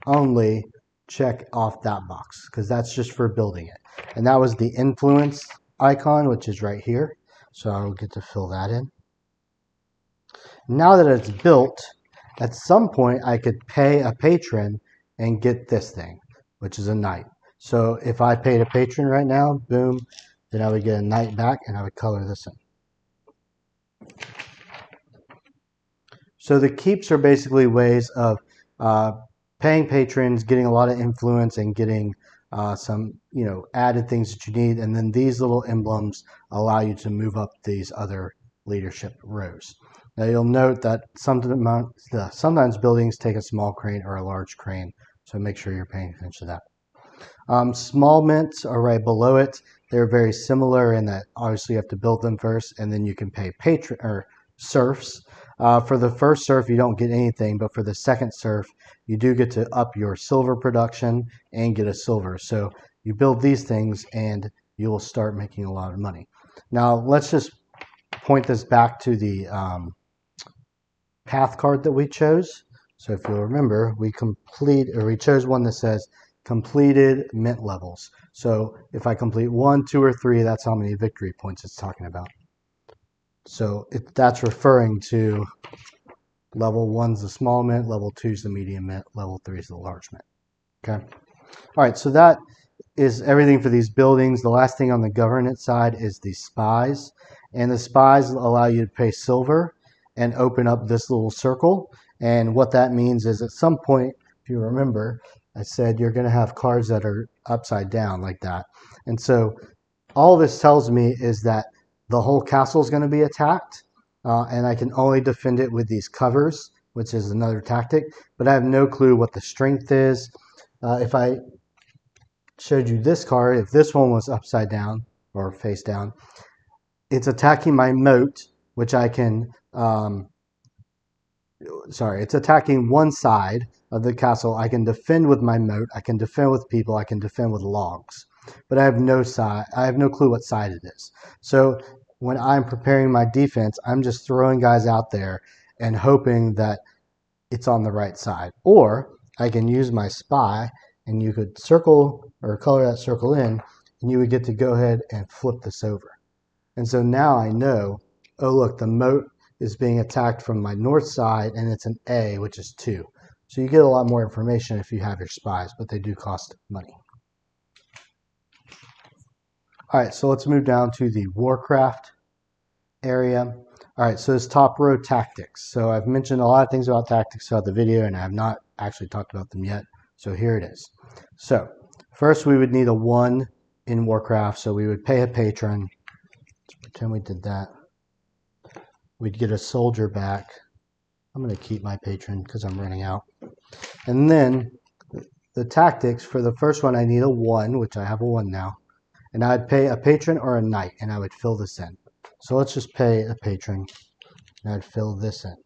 only check off that box because that's just for building it. And that was the influence icon, which is right here. So I'll get to fill that in. Now that it's built, at some point I could pay a patron and get this thing, which is a knight. So if I paid a patron right now, boom, then I would get a knight back and I would color this in. So the keeps are basically ways of paying patrons, getting a lot of influence, and getting some added things that you need. And then these little emblems allow you to move up these other leadership rows. Now you'll note that sometimes buildings take a small crane or a large crane, so make sure you're paying attention to that. Small mints are right below it. They're very similar in that obviously you have to build them first, and then you can pay patron or serfs. For the first serf, you don't get anything, but for the second serf, you do get to up your silver production and get a silver. So you build these things, and you will start making a lot of money. Now let's just point this back to the path card that we chose. So if you'll remember, we chose one that says completed mint levels. So if I complete 1, 2, or 3, that's how many victory points it's talking about. So that's referring to level 1's the small mint, level 2's the medium mint, level 3 is the large mint. Okay. All right, so that is everything for these buildings. The last thing on the governance side is the spies. And the spies allow you to pay silver and open up this little circle. And what that means is at some point, if you remember, I said you're going to have cards that are upside down like that. And so all this tells me is that the whole castle is going to be attacked, and I can only defend it with these covers. which is another tactic, but I have no clue what the strength is. If I showed you this card, if this one was upside down or face down, it's attacking my moat, which I can, it's attacking one side of the castle. I can defend with my moat, I can defend with people, I can defend with logs, but I have no clue what side it is. So when I'm preparing my defense, I'm just throwing guys out there and hoping that it's on the right side. Or I can use my spy, and you could circle or color that circle in, and you would get to go ahead and flip this over. And so now I know, oh look, the moat is being attacked from my north side, and it's an A, which is 2. So you get a lot more information if you have your spies, but they do cost money. All right, so let's move down to the Warcraft area. All right, so this top row, tactics. So I've mentioned a lot of things about tactics throughout the video, and I have not actually talked about them yet. So here it is. So first we would need a 1 in Warcraft. So we would pay a patron. Let's pretend we did that. We'd get a soldier back. I'm going to keep my patron because I'm running out. And then the tactics, for the first one I need a 1, which I have a 1 now. And I'd pay a patron or a knight, and I would fill this in. So let's just pay a patron, and I'd fill this in.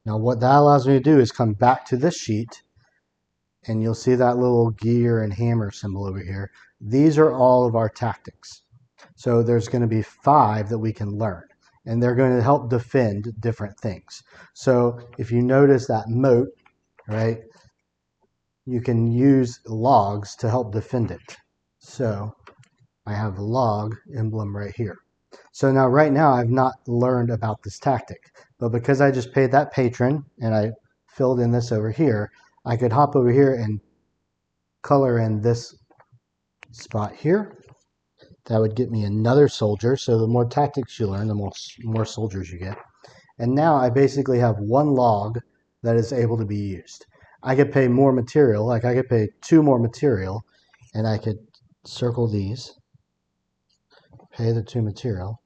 Now what that allows me to do is come back to this sheet, and you'll see that little gear and hammer symbol over here. These are all of our tactics. So there's going to be 5 that we can learn, and they're going to help defend different things. So if you notice that moat, right, you can use logs to help defend it. So I have a log emblem right here. So now right now I've not learned about this tactic, but because I just paid that patron and I filled in this over here, I could hop over here and color in this spot here. That would get me another soldier. So the more tactics you learn, the more soldiers you get. And now I basically have 1 log that is able to be used. I could pay more material, like I could pay 2 more material, and I could circle these, pay the 2 material.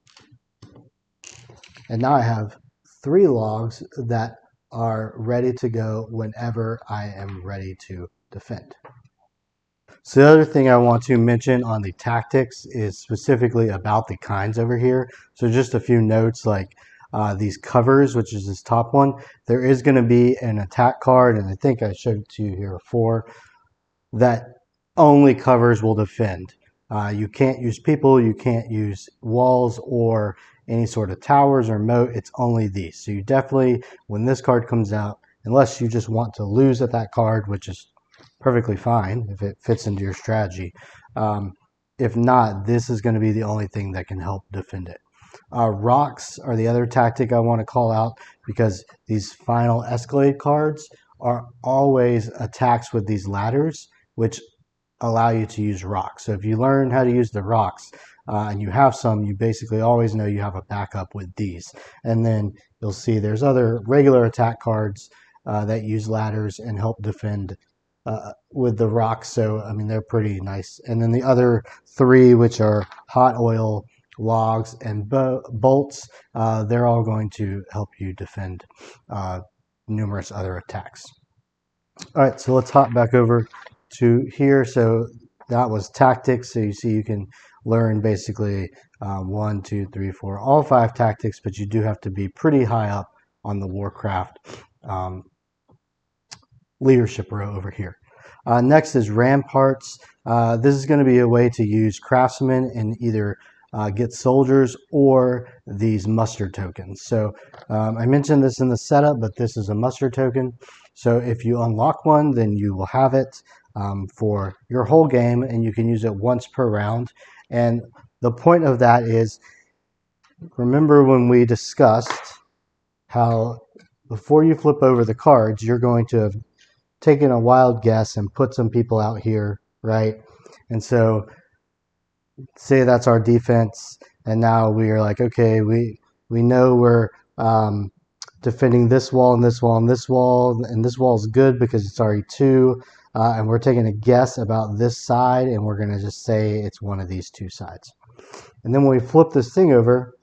And now I have 3 logs that are ready to go whenever I am ready to defend. So the other thing I want to mention on the tactics is specifically about the kinds over here. So just a few notes, like these covers, which is this top one, there is going to be an attack card, and I think I showed it to you here before, that only covers will defend. You can't use people, you can't use walls or any sort of towers or moat. It's only these. So you definitely, when this card comes out, unless you just want to lose at that card, which is perfectly fine if it fits into your strategy. If not, this is going to be the only thing that can help defend it. Rocks are the other tactic I want to call out, because these final escalade cards are always attacks with these ladders, which allow you to use rocks. So if you learn how to use the rocks and you have some, you basically always know you have a backup with these. And then you'll see there's other regular attack cards that use ladders and help defend with the rocks. So I mean, they're pretty nice. And then the other 3, which are hot oil, logs, and bolts, they're all going to help you defend numerous other attacks. All right, so let's hop back over to here. So that was tactics. So you see you can learn basically 1, 2, 3, 4, all 5 tactics, but you do have to be pretty high up on the Warcraft leadership row over here. Next is ramparts. This is going to be a way to use craftsmen and either get soldiers or these muster tokens. So I mentioned this in the setup, but this is a muster token. So if you unlock one, then you will have it for your whole game, and you can use it once per round. And the point of that is, remember when we discussed how before you flip over the cards, you're going to have taken a wild guess and put some people out here, right? And so say that's our defense, and now we are like, okay, we know we're defending this wall and this wall and this wall, and this wall is good because it's already 2, and we're taking a guess about this side, and we're going to just say it's one of these 2 sides. And then when we flip this thing over,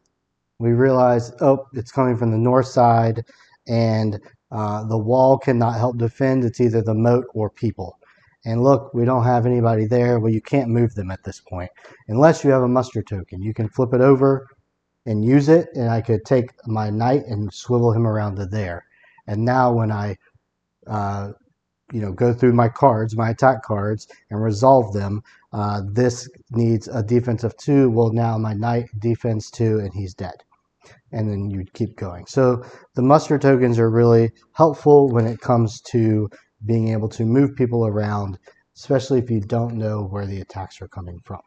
we realize, oh, it's coming from the north side, and The wall cannot help defend. It's either the moat or people. And look, we don't have anybody there. Well, you can't move them at this point unless you have a muster token. You can flip it over and use it, and I could take my knight and swivel him around to there. And now when I go through my cards, my attack cards, and resolve them, this needs a defense of 2. Well, now my knight defense 2, and he's dead. And then you keep going. So the muster tokens are really helpful when it comes to being able to move people around, especially if you don't know where the attacks are coming from.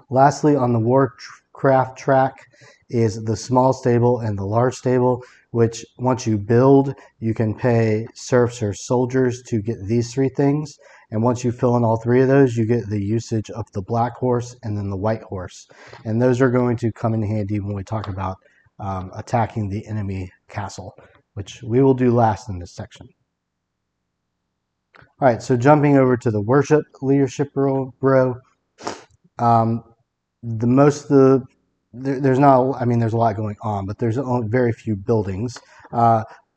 Lastly, on the Warcraft track is the small stable and the large stable, which once you build, you can pay serfs or soldiers to get these 3 things. And once you fill in all 3 of those, you get the usage of the black horse and then the white horse. And those are going to come in handy when we talk about attacking the enemy castle, which we will do last in this section. All right, so jumping over to the worship leadership row. There's not, I mean, there's a lot going on, but there's very few buildings.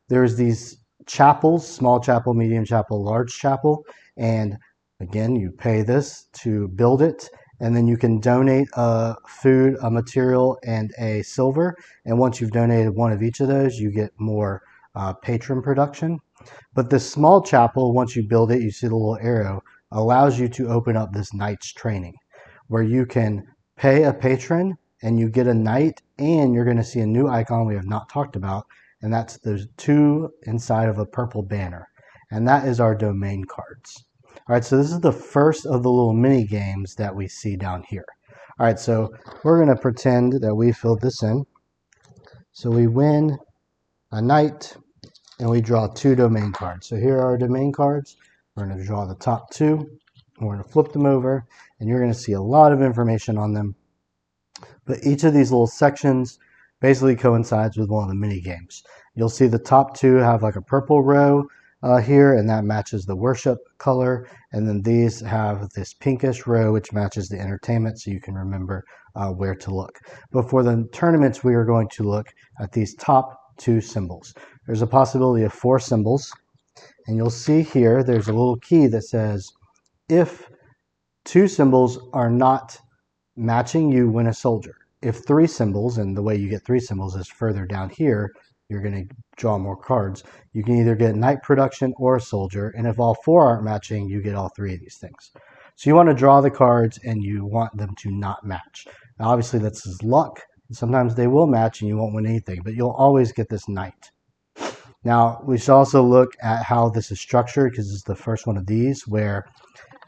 There's these chapels: small chapel, medium chapel, large chapel. And again, you pay this to build it, and then you can donate food, a material, and a silver. And once you've donated one of each of those, you get more patron production. But this small chapel, once you build it, you see the little arrow, allows you to open up this knight's training, where you can pay a patron and you get a knight, and you're going to see a new icon we have not talked about, and that's those 2 inside of a purple banner. And that is our domain cards. All right, so this is the first of the little mini games that we see down here. All right, so we're going to pretend that we filled this in. So we win a knight, and we draw 2 domain cards. So here are our domain cards. We're going to draw the top 2, and we're going to flip them over, and you're going to see a lot of information on them. But each of these little sections basically coincides with one of the mini games. You'll see the top 2 have like a purple row here, and that matches the worship color. And then these have this pinkish row, which matches the entertainment, so you can remember where to look. But for the tournaments, we are going to look at these top 2 symbols. There's a possibility of 4 symbols, and you'll see here there's a little key that says if 2 symbols are not matching, you win a soldier. If 3 symbols, and the way you get 3 symbols is further down here, you're going to draw more cards. You can either get knight production or a soldier, and if all 4 aren't matching, you get all 3 of these things. So you want to draw the cards, and you want them to not match. Now, obviously, this is luck. Sometimes they will match, and you won't win anything, but you'll always get this knight. Now, we should also look at how this is structured, because it's the first one of these, where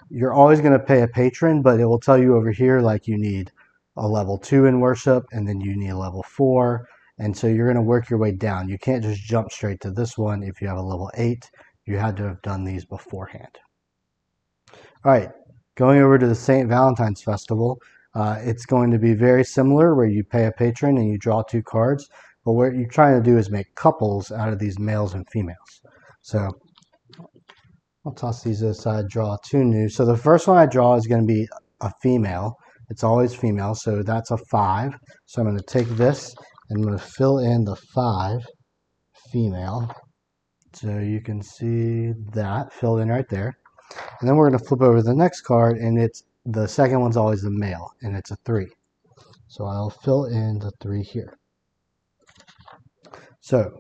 you're always going to pay a patron, but it will tell you over here like you need a level 2 in worship, and then you need a level 4, and so you're going to work your way down. You can't just jump straight to this one if you have a level 8. You had to have done these beforehand. All right, going over to the St. Valentine's Festival, it's going to be very similar, where you pay a patron and you draw 2 cards, but what you're trying to do is make couples out of these males and females. So I'll toss these aside, draw 2 new. So the first one I draw is going to be a female. It's always female, so that's a 5. So I'm going to take this and I'm going to fill in the 5 female. So you can see that filled in right there. And then we're going to flip over the next card, and it's the second one's always the male, and it's a 3. So I'll fill in the 3 here. So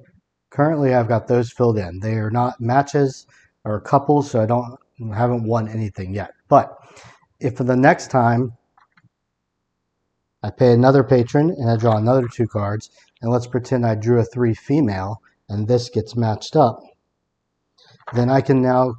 currently I've got those filled in. They are not matches or couples, so I haven't won anything yet. But if for the next time I pay another patron and I draw another 2 cards, and let's pretend I drew a 3 female and this gets matched up, then I can now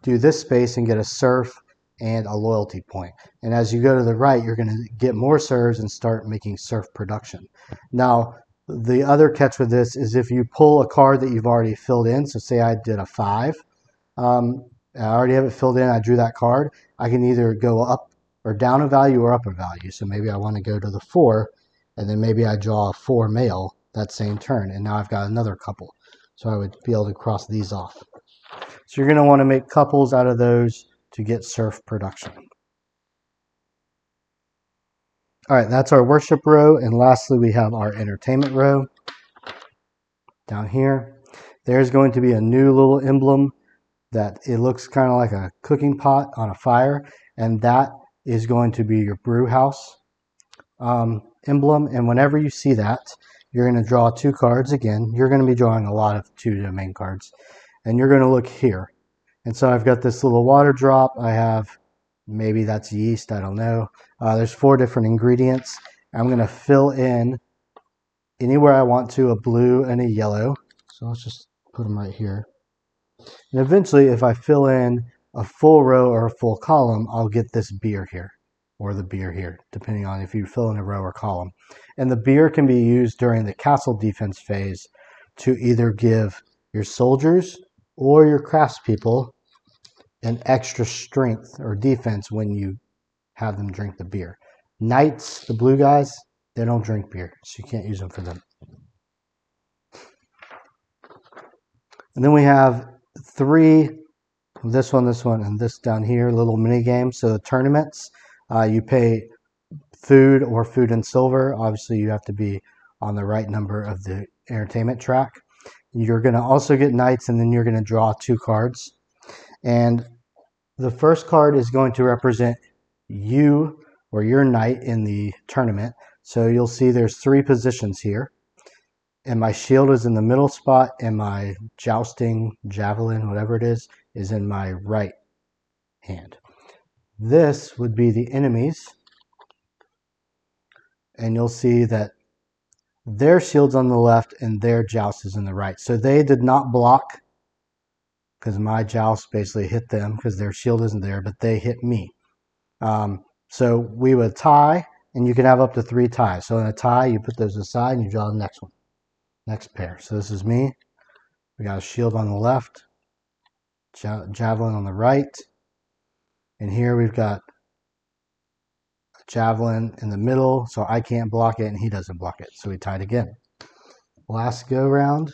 do this space and get a serf and a loyalty point. And as you go to the right, you're going to get more serfs and start making serf production. Now, the other catch with this is if you pull a card that you've already filled in, so say I did a 5, I already have it filled in, I drew that card, I can either go up or down a value or up a value. So maybe I want to go to the 4, and then maybe I draw a 4 male that same turn, and now I've got another couple. So I would be able to cross these off. So you're going to want to make couples out of those to get serf production. All right, that's our worship row, and lastly we have our entertainment row. down here. There's going to be a new little emblem that it looks kind of like a cooking pot on a fire, and that is going to be your brew house emblem. And whenever you see that, you're going to draw 2 cards. Again, you're going to be drawing a lot of 2 domain cards, and you're going to look here. And so I've got this little water drop. I have, maybe that's yeast, I don't know. There's 4 different ingredients. I'm going to fill in anywhere I want to, a blue and a yellow. So let's just put them right here. And eventually, if I fill in a full row or a full column, I'll get this beer here, or the beer here, depending on if you fill in a row or column. And the beer can be used during the castle defense phase to either give your soldiers or your craftspeople an extra strength or defense when you have them drink the beer. Knights, the blue guys, they don't drink beer, so you can't use them for them. And then we have 3, this one, and this down here, little mini games. So the tournaments, you pay food or food and silver. Obviously, you have to be on the right number of the entertainment track. You're going to also get knights, and then you're going to draw 2 cards. And the first card is going to represent you or your knight in the tournament. So you'll see there's 3 positions here. And my shield is in the middle spot, and my jousting, javelin, whatever it is in my right hand. This would be the enemies. And you'll see that their shield's on the left and their joust is in the right. So they did not block because my joust basically hit them because their shield isn't there, but they hit me. So we would tie, and you can have up to 3 ties. So in a tie, you put those aside and you draw the next one. Next pair. So this is me. We got a shield on the left, javelin on the right, and here we've got a javelin in the middle, so I can't block it and he doesn't block it. So we tied again. Last go round.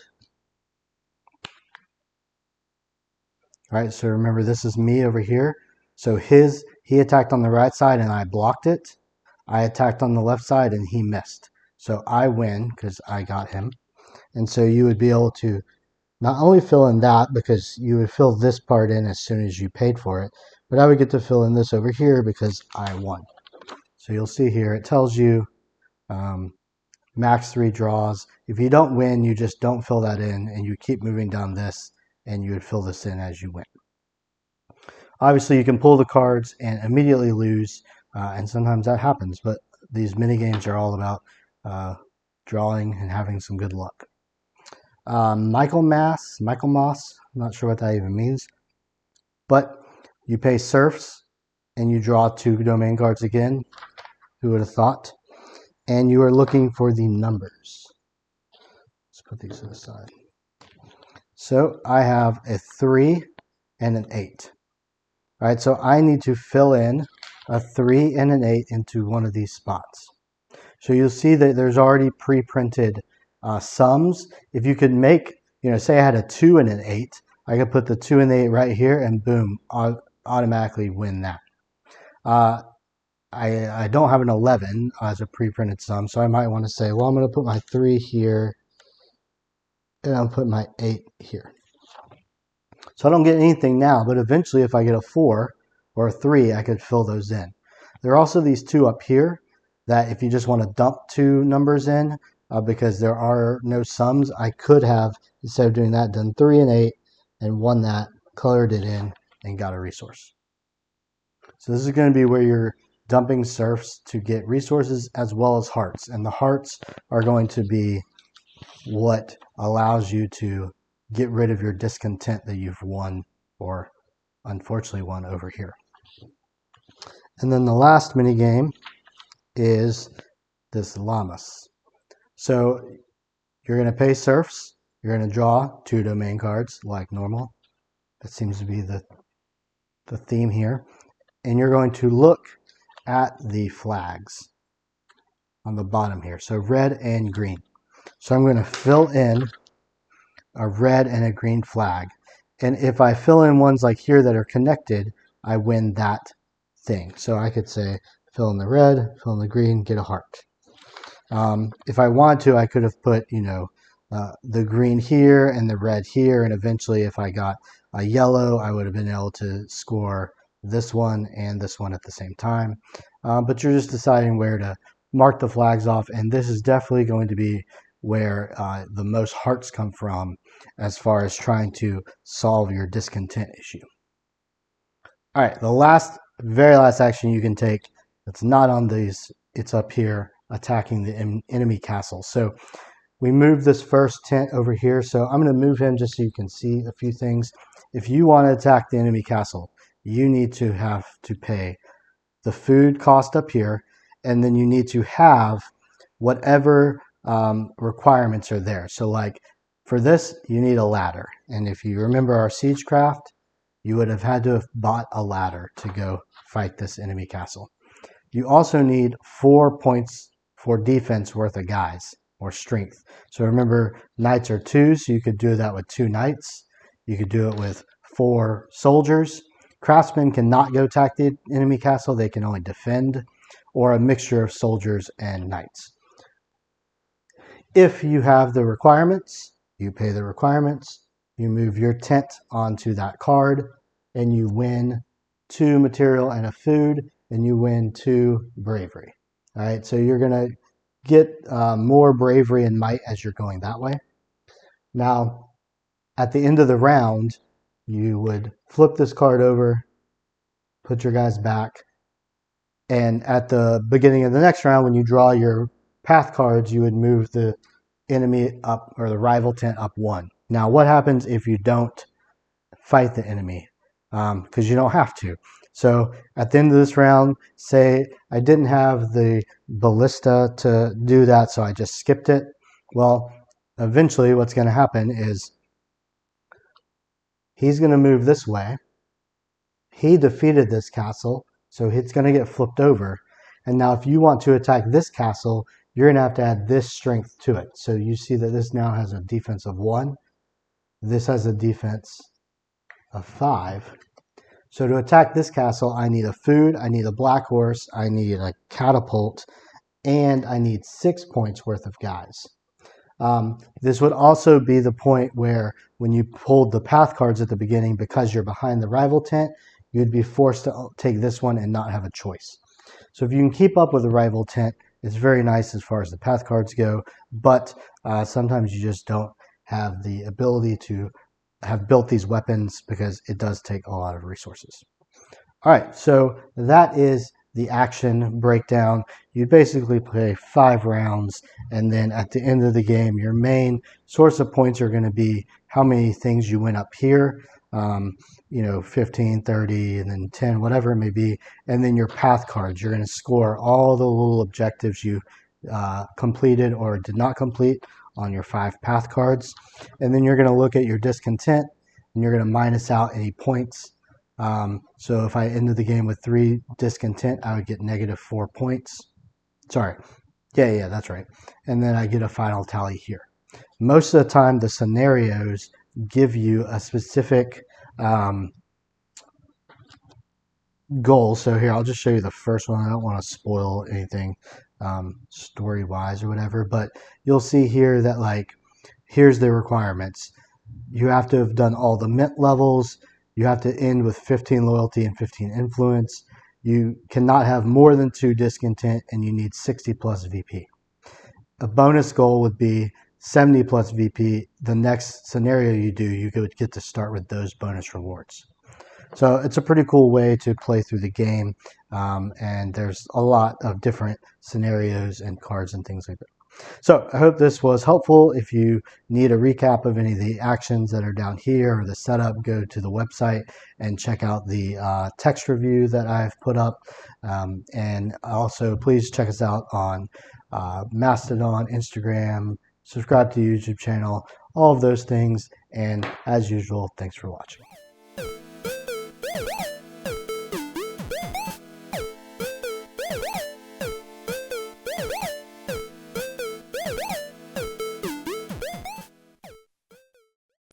All right, so remember this is me over here. So he attacked on the right side and I blocked it. I attacked on the left side and he missed. So I win because I got him. And so you would be able to not only fill in that, because you would fill this part in as soon as you paid for it, but I would get to fill in this over here because I won. So you'll see here, it tells you max 3 draws. If you don't win, you just don't fill that in and you keep moving down this and you would fill this in as you win. Obviously, you can pull the cards and immediately lose, and sometimes that happens, but these mini games are all about drawing and having some good luck. Michaelmas, I'm not sure what that even means, but you pay serfs and you draw 2 domain cards again. Who would have thought? And you are looking for the numbers. Let's put these to the side. So I have a 3 and an 8. All right, so I need to fill in a 3 and an 8 into one of these spots. So you'll see that there's already pre-printed sums. If you could make, say I had a 2 and an 8, I could put the 2 and the 8 right here and boom, automatically win that. I don't have an 11 as a pre-printed sum, so I might want to say, well, I'm going to put my 3 here and I'll put my 8 here. So I don't get anything now, but eventually if I get a 4 or a 3, I could fill those in. There are also these 2 up here that if you just want to dump 2 numbers in, because there are no sums, I could have, instead of doing that, done 3 and 8 and won that, colored it in, and got a resource. So this is going to be where you're dumping serfs to get resources as well as hearts. And the hearts are going to be what allows you to get rid of your discontent that you've won or unfortunately won over here. And then the last mini game is this llamas. So you're going to pay serfs. You're going to draw 2 domain cards like normal. That seems to be the theme here. And you're going to look at the flags on the bottom here. So red and green. So I'm going to fill in a red and a green flag. And if I fill in ones like here that are connected, I win that thing. So I could say fill in the red, fill in the green, get a heart. If I wanted to, I could have put, the green here and the red here, and eventually if I got a yellow, I would have been able to score this one and this one at the same time. But you're just deciding where to mark the flags off, and this is definitely going to be where the most hearts come from as far as trying to solve your discontent issue. All right, the very last action you can take that's not on these, it's up here, attacking the enemy castle. So we move this first tent over here. So I'm going to move him just so you can see a few things. If you want to attack the enemy castle, you need to have to pay the food cost up here, and then you need to have whatever requirements are there. So like for this, you need a ladder. And if you remember our siegecraft, you would have had to have bought a ladder to go fight this enemy castle. You also need 4 points for defense worth of guys, or strength. So remember, knights are 2, so you could do that with 2 knights. You could do it with 4 soldiers. Craftsmen cannot go attack the enemy castle, they can only defend, or a mixture of soldiers and knights. If you have the requirements, you pay the requirements, you move your tent onto that card, and you win 2 material and a food, and you win 2 bravery. All right, so you're going to get more bravery and might as you're going that way. Now, at the end of the round, you would flip this card over, put your guys back, and at the beginning of the next round, when you draw your path cards, you would move the enemy up, or the rival tent up 1. Now, what happens if you don't fight the enemy? Because you don't have to. So at the end of this round, say I didn't have the ballista to do that, so I just skipped it. Well, eventually what's going to happen is he's going to move this way. He defeated this castle, so it's going to get flipped over. And now if you want to attack this castle, you're going to have to add this strength to it. So you see that this now has a defense of 1. This has a defense of 5. So to attack this castle, I need a food, I need a black horse, I need a catapult, and I need 6 points worth of guys. This would also be the point where when you pulled the path cards at the beginning, because you're behind the rival tent, you'd be forced to take this one and not have a choice. So if you can keep up with the rival tent, it's very nice as far as the path cards go, but sometimes you just don't have the ability to have built these weapons because it does take a lot of resources. All right, so that is the action breakdown. You basically play 5 rounds, and then at the end of the game, your main source of points are going to be how many things you win up here, 15, 30, and then 10, whatever it may be, and then your path cards. You're going to score all the little objectives you completed or did not complete on your 5 path cards, and then you're going to look at your discontent, and you're going to minus out any points. So if I ended the game with 3 discontent, I would get -4 points. Sorry. Yeah, that's right. And then I get a final tally here. Most of the time, the scenarios give you a specific goal. So here, I'll just show you the first one. I don't want to spoil anything story-wise or whatever, but you'll see here that, like, here's the requirements. You have to have done all the mint levels. You have to end with 15 loyalty and 15 influence. You cannot have more than 2 discontent, and you need 60 plus VP. A bonus goal would be 70 plus VP. The next scenario you do, you would get to start with those bonus rewards. So it's a pretty cool way to play through the game, and there's a lot of different scenarios and cards and things like that. So I hope this was helpful. If you need a recap of any of the actions that are down here or the setup, go to the website and check out the text review that I've put up. And also please check us out on Mastodon, Instagram, subscribe to the YouTube channel, all of those things. And as usual, thanks for watching.